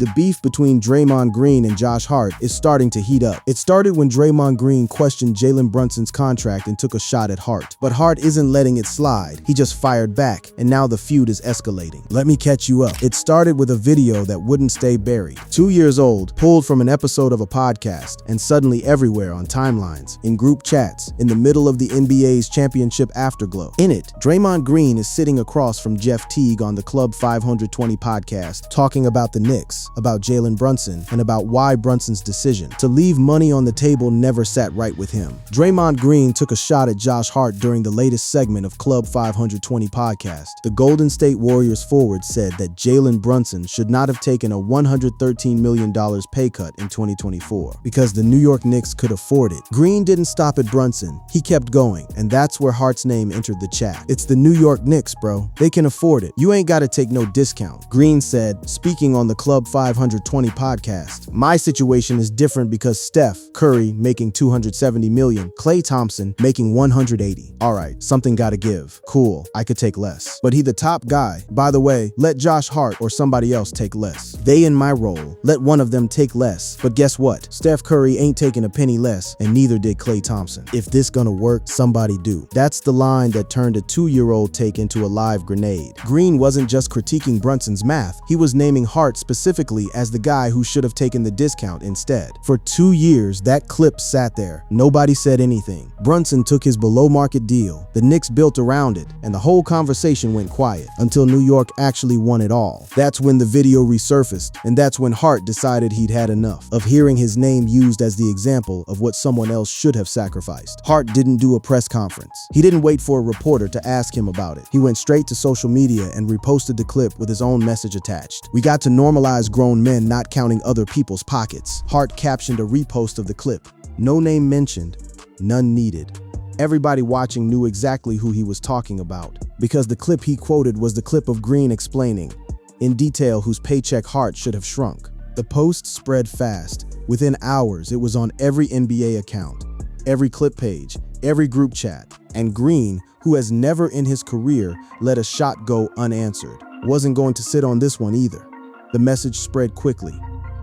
The beef between Draymond Green and Josh Hart is starting to heat up. It started when Draymond Green questioned Jalen Brunson's contract and took a shot at Hart. But Hart isn't letting it slide. He just fired back, and now the feud is escalating. Let me catch you up. It started with a video that wouldn't stay buried. 2 years old, pulled from an episode of a podcast, and suddenly everywhere on timelines, in group chats, in the middle of the NBA's championship afterglow. In it, Draymond Green is sitting across from Jeff Teague on the Club 520 podcast, talking about the Knicks, about Jalen Brunson, and about why Brunson's decision to leave money on the table never sat right with him. Draymond Green took a shot at Josh Hart during the latest segment of Club 520 podcast. The Golden State Warriors forward said that Jalen Brunson should not have taken a $113 million pay cut in 2024 because the New York Knicks could afford it. Green didn't stop at Brunson. He kept going, and that's where Hart's name entered the chat. It's the New York Knicks, bro. They can afford it. You ain't gotta take no discount. Green said, speaking on the Club 520 podcast, my situation is different because Steph Curry making $270 million, Klay Thompson making $180. All right, something gotta give. Cool, I could take less. But he the top guy. By the way, let Josh Hart or somebody else take less. They in my role, let one of them take less. But guess what? Steph Curry ain't taking a penny less, and neither did Klay Thompson. If this gonna work, somebody do. That's the line that turned a 2-year-old take into a live grenade. Green wasn't just critiquing Brunson's math, he was naming Hart specifically as the guy who should have taken the discount instead. For 2 years, that clip sat there. Nobody said anything. Brunson took his below-market deal, the Knicks built around it, and the whole conversation went quiet until New York actually won it all. That's when the video resurfaced, and that's when Hart decided he'd had enough of hearing his name used as the example of what someone else should have sacrificed. Hart didn't do a press conference. He didn't wait for a reporter to ask him about it. He went straight to social media and reposted the clip with his own message attached. We got to normalize grown men not counting other people's pockets. Hart captioned a repost of the clip. No name mentioned, none needed. Everybody watching knew exactly who he was talking about, because the clip he quoted was the clip of Green explaining, in detail, whose paycheck Hart should have shrunk. The post spread fast. Within hours, it was on every NBA account, every clip page, every group chat, and Green, who has never in his career let a shot go unanswered, wasn't going to sit on this one either. The message spread quickly.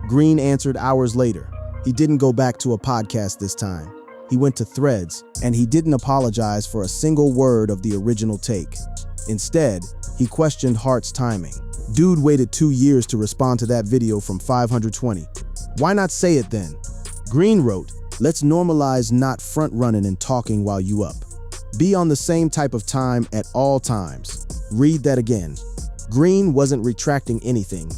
Green answered hours later. He didn't go back to a podcast this time. He went to Threads, and he didn't apologize for a single word of the original take. Instead, he questioned Hart's timing. Dude waited 2 years to respond to that video from 520. Why not say it then? Green wrote, let's normalize not front-running and talking while you up. Be on the same type of time at all times. Read that again. Green wasn't retracting anything.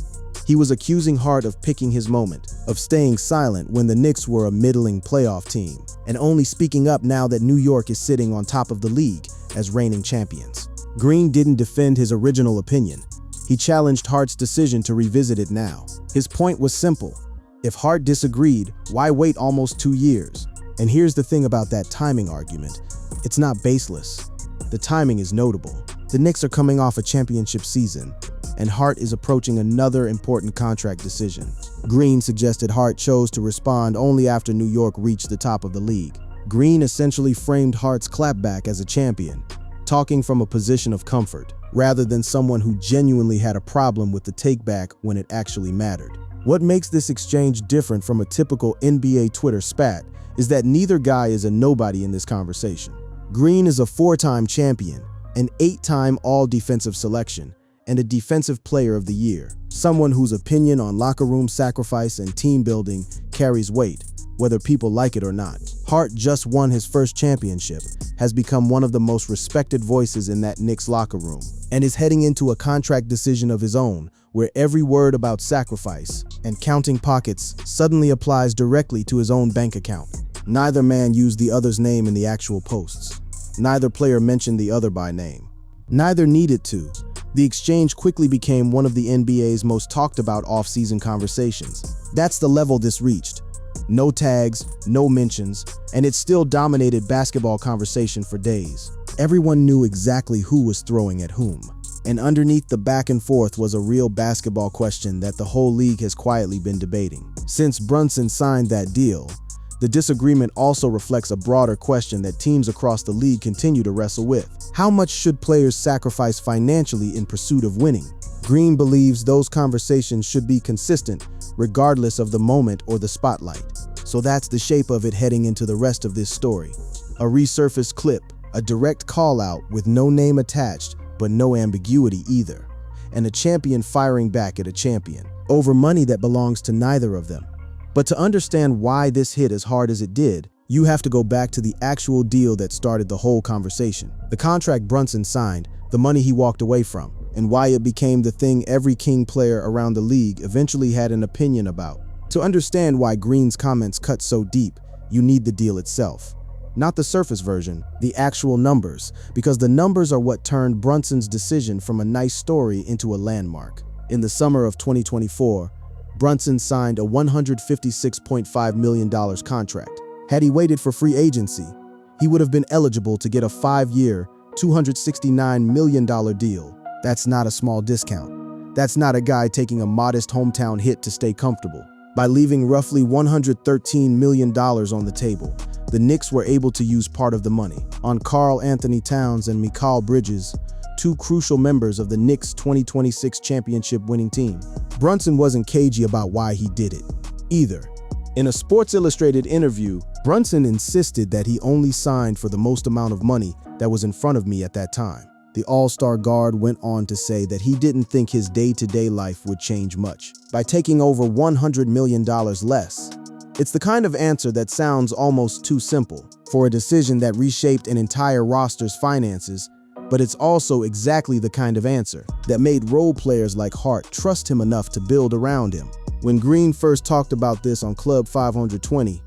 He was accusing Hart of picking his moment, of staying silent when the Knicks were a middling playoff team, and only speaking up now that New York is sitting on top of the league as reigning champions. Green didn't defend his original opinion. He challenged Hart's decision to revisit it now. His point was simple. If Hart disagreed, why wait almost 2 years? And here's the thing about that timing argument. It's not baseless. The timing is notable. The Knicks are coming off a championship season, and Hart is approaching another important contract decision. Green suggested Hart chose to respond only after New York reached the top of the league. Green essentially framed Hart's clapback as a champion, talking from a position of comfort, rather than someone who genuinely had a problem with the takeback when it actually mattered. What makes this exchange different from a typical NBA Twitter spat is that neither guy is a nobody in this conversation. Green is a 4-time champion, an 8-time all-defensive selection, and a Defensive Player of the Year, someone whose opinion on locker room sacrifice and team building carries weight, whether people like it or not. Hart just won his first championship, has become one of the most respected voices in that Knicks locker room, and is heading into a contract decision of his own, where every word about sacrifice and counting pockets suddenly applies directly to his own bank account. Neither man used the other's name in the actual posts. Neither player mentioned the other by name. Neither needed to. The exchange quickly became one of the NBA's most talked about off-season conversations. That's the level this reached. No tags, no mentions, and it still dominated basketball conversation for days. Everyone knew exactly who was throwing at whom. And underneath the back and forth was a real basketball question that the whole league has quietly been debating. Since Brunson signed that deal, the disagreement also reflects a broader question that teams across the league continue to wrestle with. How much should players sacrifice financially in pursuit of winning? Green believes those conversations should be consistent, regardless of the moment or the spotlight. So that's the shape of it heading into the rest of this story. A resurfaced clip, a direct call-out with no name attached, but no ambiguity either, and a champion firing back at a champion, over money that belongs to neither of them. But to understand why this hit as hard as it did, you have to go back to the actual deal that started the whole conversation. The contract Brunson signed, the money he walked away from, and why it became the thing every King player around the league eventually had an opinion about. To understand why Green's comments cut so deep, you need the deal itself. Not the surface version, the actual numbers, because the numbers are what turned Brunson's decision from a nice story into a landmark. In the summer of 2024, Brunson signed a $156.5 million contract. Had he waited for free agency, he would have been eligible to get a 5-year, $269 million deal. That's not a small discount. That's not a guy taking a modest hometown hit to stay comfortable. By leaving roughly $113 million on the table, the Knicks were able to use part of the money on Karl Anthony Towns and Mikal Bridges, two crucial members of the Knicks' 2026 championship-winning team. Brunson wasn't cagey about why he did it, either. In a Sports Illustrated interview, Brunson insisted that he only signed for the most amount of money that was in front of me at that time. The All-Star guard went on to say that he didn't think his day-to-day life would change much by taking over $100 million less. It's the kind of answer that sounds almost too simple for a decision that reshaped an entire roster's finances, but it's also exactly the kind of answer that made role players like Hart trust him enough to build around him. When Green first talked about this on Club 520,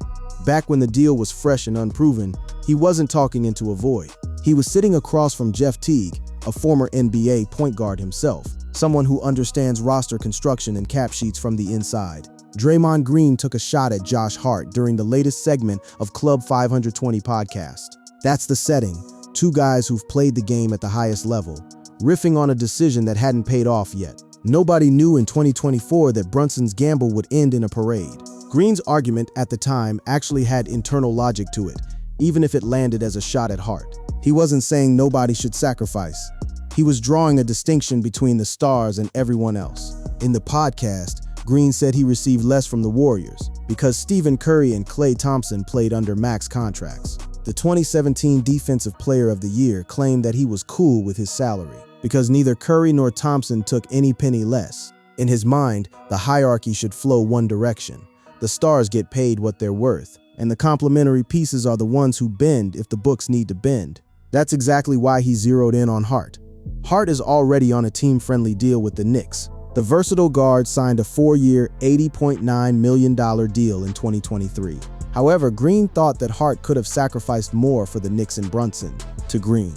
back when the deal was fresh and unproven, he wasn't talking into a void. He was sitting across from Jeff Teague, a former NBA point guard himself, someone who understands roster construction and cap sheets from the inside. Draymond Green took a shot at Josh Hart during the latest segment of Club 520 podcast. That's the setting, two guys who've played the game at the highest level, riffing on a decision that hadn't paid off yet. Nobody knew in 2024 that Brunson's gamble would end in a parade. Green's argument at the time actually had internal logic to it, even if it landed as a shot at Hart. He wasn't saying nobody should sacrifice. He was drawing a distinction between the stars and everyone else. In the podcast, Green said he received less from the Warriors because Stephen Curry and Klay Thompson played under max contracts. The 2017 Defensive Player of the Year claimed that he was cool with his salary because neither Curry nor Thompson took any penny less. In his mind, the hierarchy should flow one direction. The stars get paid what they're worth, and the complementary pieces are the ones who bend if the books need to bend. That's exactly why he zeroed in on Hart. Hart is already on a team-friendly deal with the Knicks. The versatile guard signed a 4-year, $80.9 million deal in 2023. However, Green thought that Hart could have sacrificed more for the Knicks and Brunson. To Green,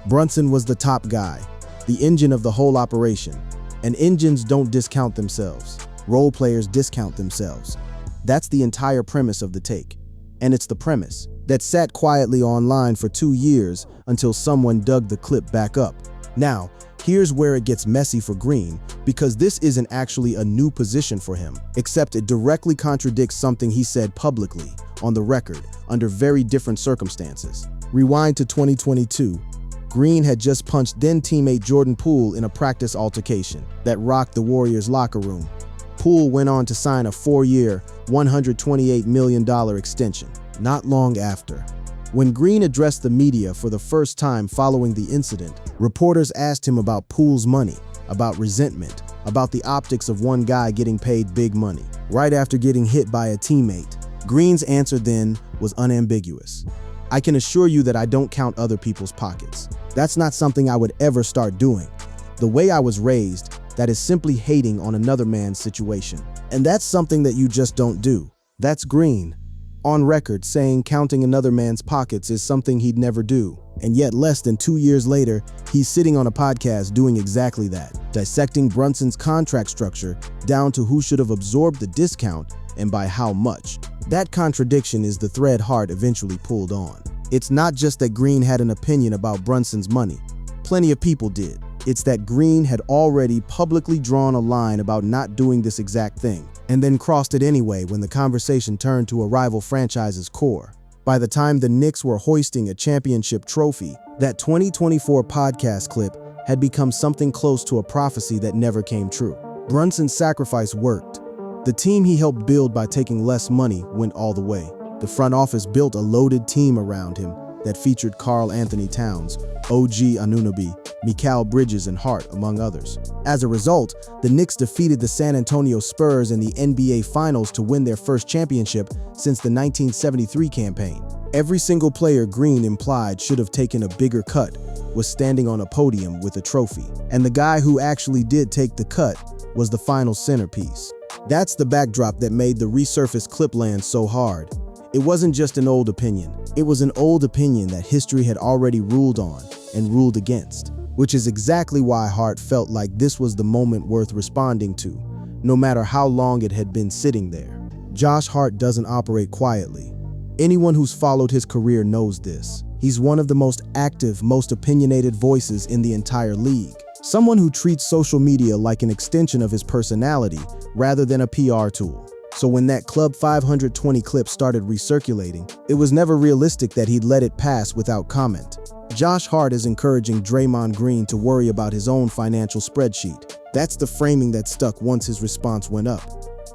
Brunson was the top guy, the engine of the whole operation. And engines don't discount themselves. Role players discount themselves. That's the entire premise of the take. And it's the premise that sat quietly online for 2 years until someone dug the clip back up. Now, here's where it gets messy for Green, because this isn't actually a new position for him, except it directly contradicts something he said publicly, on the record, under very different circumstances. Rewind to 2022. Green had just punched then-teammate Jordan Poole in a practice altercation that rocked the Warriors' locker room. Poole went on to sign a 4-year, $128 million extension. Not long after, when Green addressed the media for the first time following the incident, reporters asked him about Poole's money, about resentment, about the optics of one guy getting paid big money, right after getting hit by a teammate. Green's answer then was unambiguous. I can assure you that I don't count other people's pockets. That's not something I would ever start doing. The way I was raised, that is simply hating on another man's situation. And that's something that you just don't do. That's Green, on record saying counting another man's pockets is something he'd never do. And yet less than 2 years later, he's sitting on a podcast doing exactly that, dissecting Brunson's contract structure down to who should have absorbed the discount and by how much. That contradiction is the thread Hart eventually pulled on. It's not just that Green had an opinion about Brunson's money. Plenty of people did. It's that Green had already publicly drawn a line about not doing this exact thing, and then crossed it anyway when the conversation turned to a rival franchise's core. By the time the Knicks were hoisting a championship trophy, that 2024 podcast clip had become something close to a prophecy that never came true. Brunson's sacrifice worked. The team he helped build by taking less money went all the way. The front office built a loaded team around him that featured Karl Anthony Towns, OG Anunoby, Mikal Bridges, and Hart, among others. As a result, the Knicks defeated the San Antonio Spurs in the NBA Finals to win their first championship since the 1973 campaign. Every single player Green implied should have taken a bigger cut was standing on a podium with a trophy. And the guy who actually did take the cut was the final centerpiece. That's the backdrop that made the resurfaced clip land so hard. It wasn't just an old opinion. It was an old opinion that history had already ruled on and ruled against, which is exactly why Hart felt like this was the moment worth responding to, no matter how long it had been sitting there. Josh Hart doesn't operate quietly. Anyone who's followed his career knows this. He's one of the most active, most opinionated voices in the entire league. Someone who treats social media like an extension of his personality rather than a PR tool. So when that Club 520 clip started recirculating, it was never realistic that he'd let it pass without comment. Josh Hart is encouraging Draymond Green to worry about his own financial spreadsheet. That's the framing that stuck once his response went up.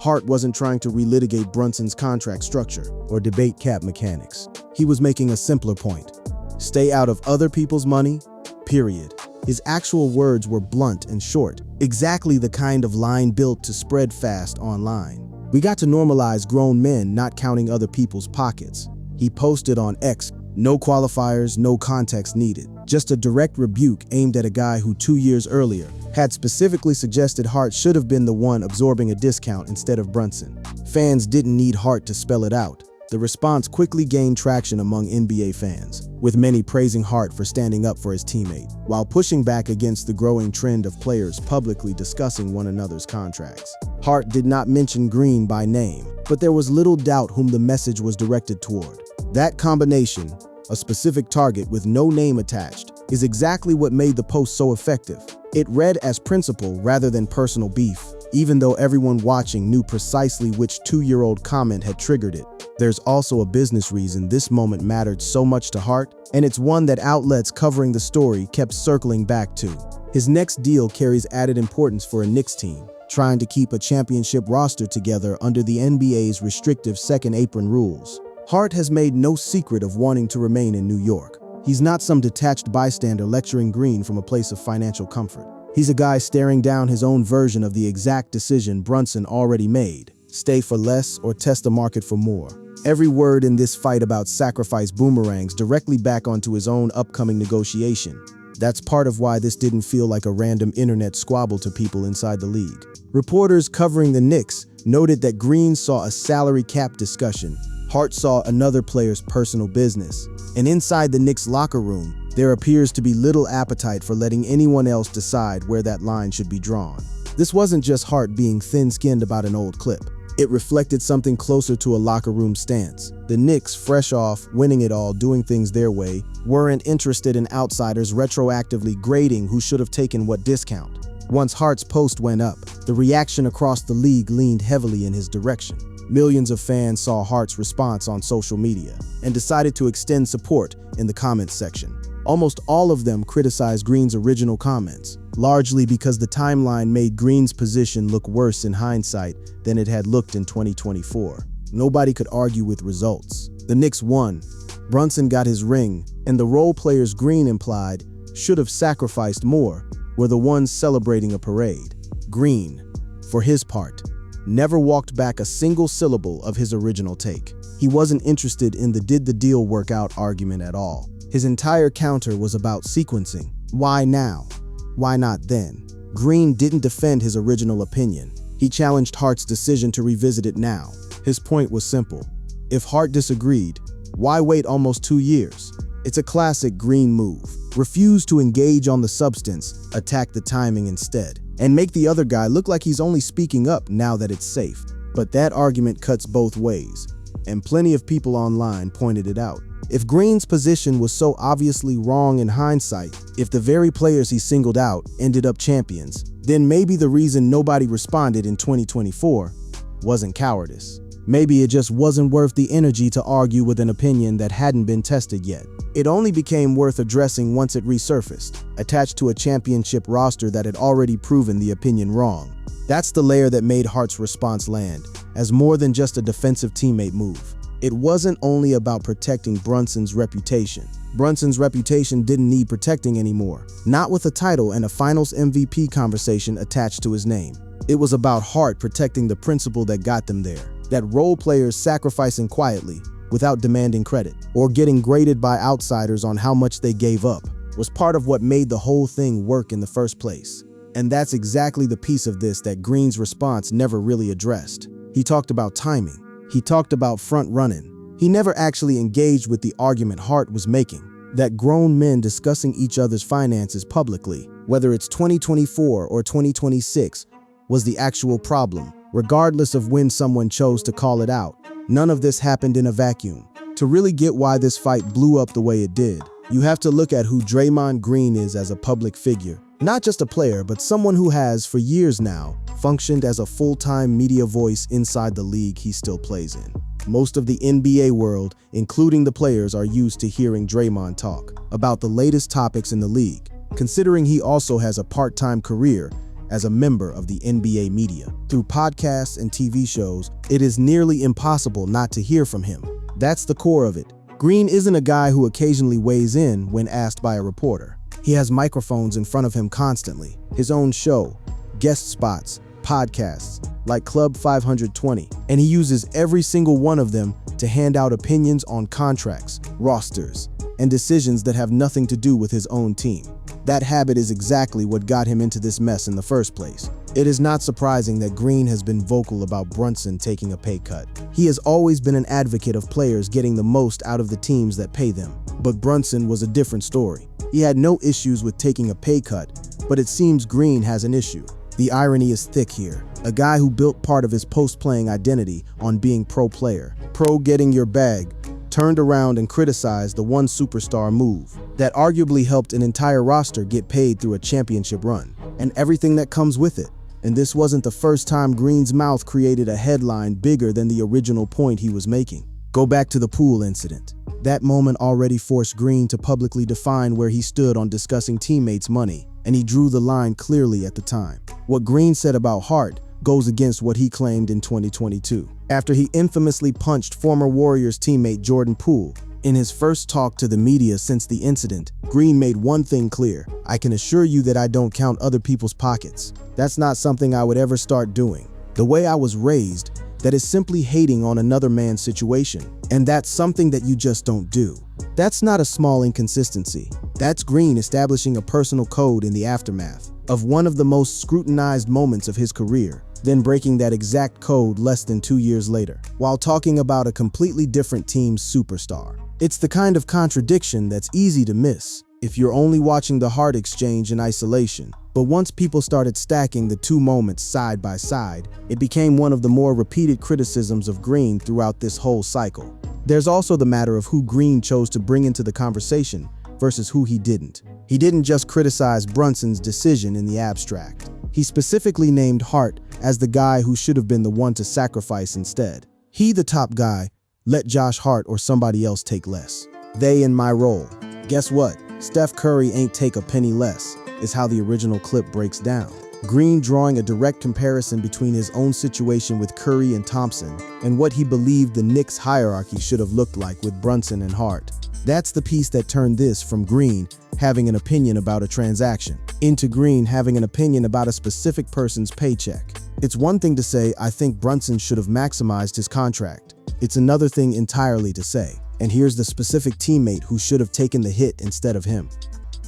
Hart wasn't trying to relitigate Brunson's contract structure or debate cap mechanics. He was making a simpler point. Stay out of other people's money, period. His actual words were blunt and short, exactly the kind of line built to spread fast online. We got to normalize grown men not counting other people's pockets. He posted on X, no qualifiers, no context needed. Just a direct rebuke aimed at a guy who 2 years earlier had specifically suggested Hart should have been the one absorbing a discount instead of Brunson. Fans didn't need Hart to spell it out. The response quickly gained traction among NBA fans, with many praising Hart for standing up for his teammate, while pushing back against the growing trend of players publicly discussing one another's contracts. Hart did not mention Green by name, but there was little doubt whom the message was directed toward. That combination, a specific target with no name attached, is exactly what made the post so effective. It read as principle rather than personal beef, even though everyone watching knew precisely which 2-year-old comment had triggered it. There's also a business reason this moment mattered so much to Hart, and it's one that outlets covering the story kept circling back to. His next deal carries added importance for a Knicks team, trying to keep a championship roster together under the NBA's restrictive second apron rules. Hart has made no secret of wanting to remain in New York. He's not some detached bystander lecturing Green from a place of financial comfort. He's a guy staring down his own version of the exact decision Brunson already made: stay for less or test the market for more. Every word in this fight about sacrifice boomerangs directly back onto his own upcoming negotiation. That's part of why this didn't feel like a random internet squabble to people inside the league. Reporters covering the Knicks noted that Green saw a salary cap discussion. Hart saw another player's personal business. And inside the Knicks locker room, there appears to be little appetite for letting anyone else decide where that line should be drawn. This wasn't just Hart being thin-skinned about an old clip. It reflected something closer to a locker room stance. The Knicks, fresh off, winning it all, doing things their way, weren't interested in outsiders retroactively grading who should have taken what discount. Once Hart's post went up, the reaction across the league leaned heavily in his direction. Millions of fans saw Hart's response on social media and decided to extend support in the comments section. Almost all of them criticized Green's original comments, largely because the timeline made Green's position look worse in hindsight than it had looked in 2024. Nobody could argue with results. The Knicks won, Brunson got his ring, and the role players Green implied should have sacrificed more were the ones celebrating a parade. Green, for his part, never walked back a single syllable of his original take. He wasn't interested in the "did the deal work out" argument at all. His entire counter was about sequencing. Why now? Why not then? Green didn't defend his original opinion. He challenged Hart's decision to revisit it now. His point was simple. If Hart disagreed, why wait almost 2 years? It's a classic Green move. Refuse to engage on the substance, attack the timing instead, and make the other guy look like he's only speaking up now that it's safe. But that argument cuts both ways, and plenty of people online pointed it out. If Green's position was so obviously wrong in hindsight, if the very players he singled out ended up champions, then maybe the reason nobody responded in 2024 wasn't cowardice. Maybe it just wasn't worth the energy to argue with an opinion that hadn't been tested yet. It only became worth addressing once it resurfaced, attached to a championship roster that had already proven the opinion wrong. That's the layer that made Hart's response land, as more than just a defensive teammate move. It wasn't only about protecting Brunson's reputation. Brunson's reputation didn't need protecting anymore, not with a title and a Finals MVP conversation attached to his name. It was about Hart protecting the principle that got them there, that role players sacrificing quietly without demanding credit or getting graded by outsiders on how much they gave up was part of what made the whole thing work in the first place. And that's exactly the piece of this that Green's response never really addressed. He talked about timing. He talked about front running. He never actually engaged with the argument Hart was making, that grown men discussing each other's finances publicly, whether it's 2024 or 2026, was the actual problem, regardless of when someone chose to call it out. None of this happened in a vacuum. To really get why this fight blew up the way it did, you have to look at who Draymond Green is as a public figure. Not just a player, but someone who has, for years now, functioned as a full-time media voice inside the league he still plays in. Most of the NBA world, including the players, are used to hearing Draymond talk about the latest topics in the league, considering he also has a part-time career as a member of the NBA media. Through podcasts and TV shows, it is nearly impossible not to hear from him. That's the core of it. Green isn't a guy who occasionally weighs in when asked by a reporter. He has microphones in front of him constantly, his own show, guest spots, podcasts, like Club 520, and he uses every single one of them to hand out opinions on contracts, rosters, and decisions that have nothing to do with his own team. That habit is exactly what got him into this mess in the first place. It is not surprising that Green has been vocal about Brunson taking a pay cut. He has always been an advocate of players getting the most out of the teams that pay them. But Brunson was a different story. He had no issues with taking a pay cut, but it seems Green has an issue. The irony is thick here. A guy who built part of his post-playing identity on being pro-player, pro-getting your bag, turned around and criticized the one superstar move that arguably helped an entire roster get paid through a championship run, and everything that comes with it. And this wasn't the first time Green's mouth created a headline bigger than the original point he was making. Go back to the pool incident. That moment already forced Green to publicly define where he stood on discussing teammates' money, and he drew the line clearly at the time. What Green said about Hart goes against what he claimed in 2022, after he infamously punched former Warriors teammate Jordan Poole. In his first talk to the media since the incident, Green made one thing clear: "I can assure you that I don't count other people's pockets. That's not something I would ever start doing. The way I was raised, that is simply hating on another man's situation. And that's something that you just don't do." That's not a small inconsistency. That's Green establishing a personal code in the aftermath of one of the most scrutinized moments of his career, then breaking that exact code less than 2 years later, while talking about a completely different team's superstar. It's the kind of contradiction that's easy to miss if you're only watching the Hart exchange in isolation. But once people started stacking the two moments side by side, it became one of the more repeated criticisms of Green throughout this whole cycle. There's also the matter of who Green chose to bring into the conversation versus who he didn't. He didn't just criticize Brunson's decision in the abstract. He specifically named Hart as the guy who should have been the one to sacrifice instead. He, the top guy, let Josh Hart or somebody else take less. They in my role. Guess what? Steph Curry ain't take a penny less, is how the original clip breaks down. Green drawing a direct comparison between his own situation with Curry and Thompson and what he believed the Knicks hierarchy should have looked like with Brunson and Hart. That's the piece that turned this from Green having an opinion about a transaction into Green having an opinion about a specific person's paycheck. It's one thing to say, "I think Brunson should have maximized his contract." It's another thing entirely to say, "And here's the specific teammate who should have taken the hit instead of him."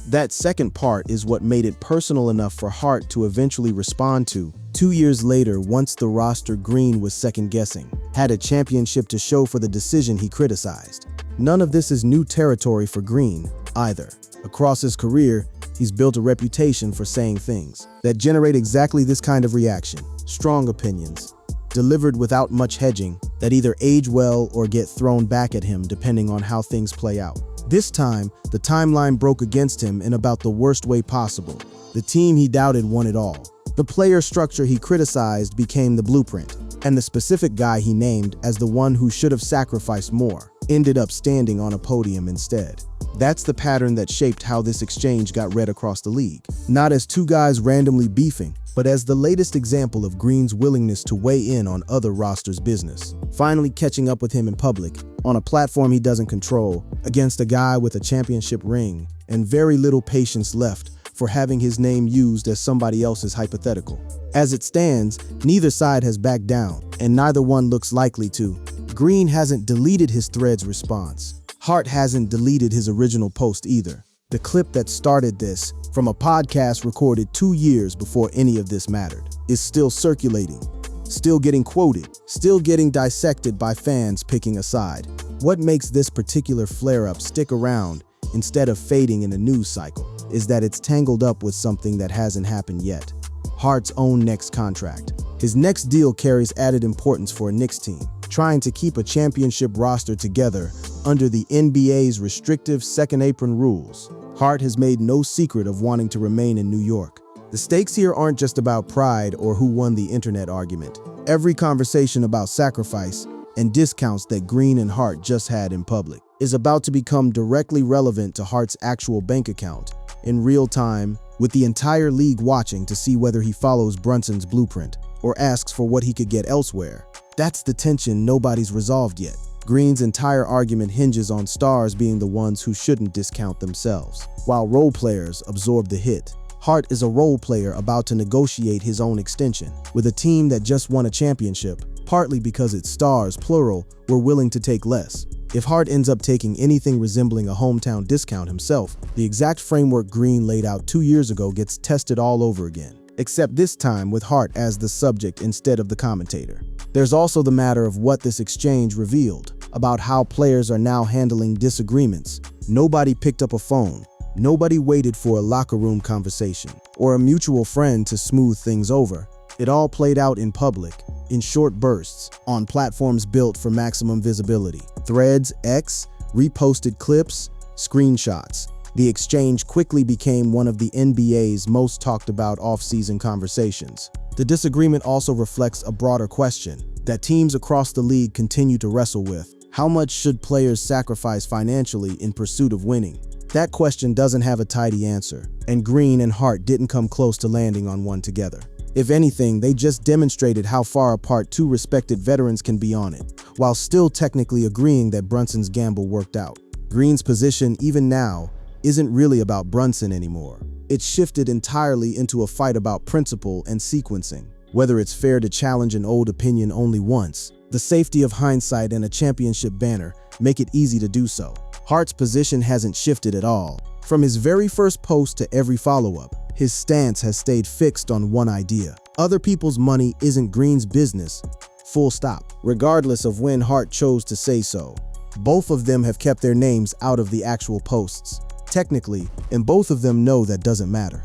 That second part is what made it personal enough for Hart to eventually respond to 2 years later, once the roster Green was second-guessing had a championship to show for the decision he criticized. None of this is new territory for Green, either. Across his career, he's built a reputation for saying things that generate exactly this kind of reaction: strong opinions, delivered without much hedging, that either age well or get thrown back at him depending on how things play out. This time, the timeline broke against him in about the worst way possible. The team he doubted won it all. The player structure he criticized became the blueprint. and the specific guy he named as the one who should have sacrificed more ended up standing on a podium instead. That's the pattern that shaped how this exchange got read across the league. Not as two guys randomly beefing, but as the latest example of Green's willingness to weigh in on other rosters' business. Finally catching up with him in public, on a platform he doesn't control, against a guy with a championship ring, and very little patience left for having his name used as somebody else's hypothetical. As it stands, neither side has backed down, and neither one looks likely to. Green hasn't deleted his thread's response. Hart hasn't deleted his original post either. The clip that started this, from a podcast recorded 2 years before any of this mattered, is still circulating, still getting quoted, still getting dissected by fans picking a side. What makes this particular flare-up stick around instead of fading in a news cycle is that it's tangled up with something that hasn't happened yet. Hart's own next contract. His next deal carries added importance for a Knicks team, trying to keep a championship roster together under the NBA's restrictive second apron rules. Hart has made no secret of wanting to remain in New York. The stakes here aren't just about pride or who won the internet argument. Every conversation about sacrifice and discounts that Green and Hart just had in public is about to become directly relevant to Hart's actual bank account in real time, with the entire league watching to see whether he follows Brunson's blueprint or asks for what he could get elsewhere. That's the tension nobody's resolved yet. Green's entire argument hinges on stars being the ones who shouldn't discount themselves, while role players absorb the hit. Hart is a role player about to negotiate his own extension with a team that just won a championship, partly because its stars, plural, were willing to take less. If Hart ends up taking anything resembling a hometown discount himself, the exact framework Green laid out 2 years ago gets tested all over again, except this time with Hart as the subject instead of the commentator. There's also the matter of what this exchange revealed about how players are now handling disagreements. Nobody picked up a phone. Nobody waited for a locker room conversation or a mutual friend to smooth things over. It all played out in public, in short bursts, on platforms built for maximum visibility. Threads, X, reposted clips, screenshots. The exchange quickly became one of the NBA's most talked about off-season conversations. The disagreement also reflects a broader question that teams across the league continue to wrestle with. How much should players sacrifice financially in pursuit of winning? That question doesn't have a tidy answer, and Green and Hart didn't come close to landing on one together. If anything, they just demonstrated how far apart two respected veterans can be on it, while still technically agreeing that Brunson's gamble worked out. Green's position, even now, isn't really about Brunson anymore. It's shifted entirely into a fight about principle and sequencing. Whether it's fair to challenge an old opinion only once, the safety of hindsight and a championship banner make it easy to do so. Hart's position hasn't shifted at all. From his very first post to every follow-up, his stance has stayed fixed on one idea. Other people's money isn't Green's business, full stop. Regardless of when Hart chose to say so, both of them have kept their names out of the actual posts. Technically, and both of them know that doesn't matter.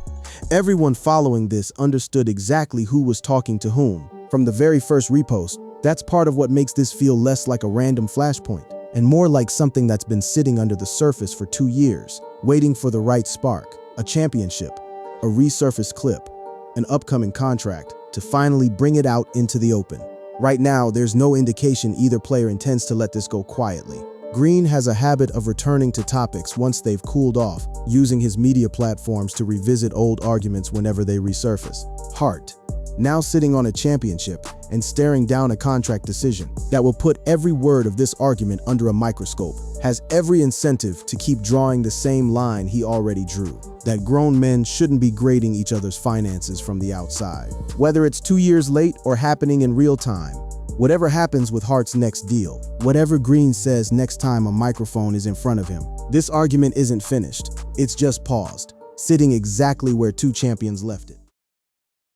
Everyone following this understood exactly who was talking to whom. From the very first repost, that's part of what makes this feel less like a random flashpoint, and more like something that's been sitting under the surface for 2 years, waiting for the right spark, a championship, a resurfaced clip, an upcoming contract, to finally bring it out into the open. Right now, there's no indication either player intends to let this go quietly. Green has a habit of returning to topics once they've cooled off, using his media platforms to revisit old arguments whenever they resurface. Hart, now sitting on a championship and staring down a contract decision that will put every word of this argument under a microscope, has every incentive to keep drawing the same line he already drew, that grown men shouldn't be grading each other's finances from the outside. Whether it's 2 years late or happening in real time, whatever happens with Hart's next deal, whatever Green says next time a microphone is in front of him, this argument isn't finished. It's just paused, sitting exactly where two champions left it.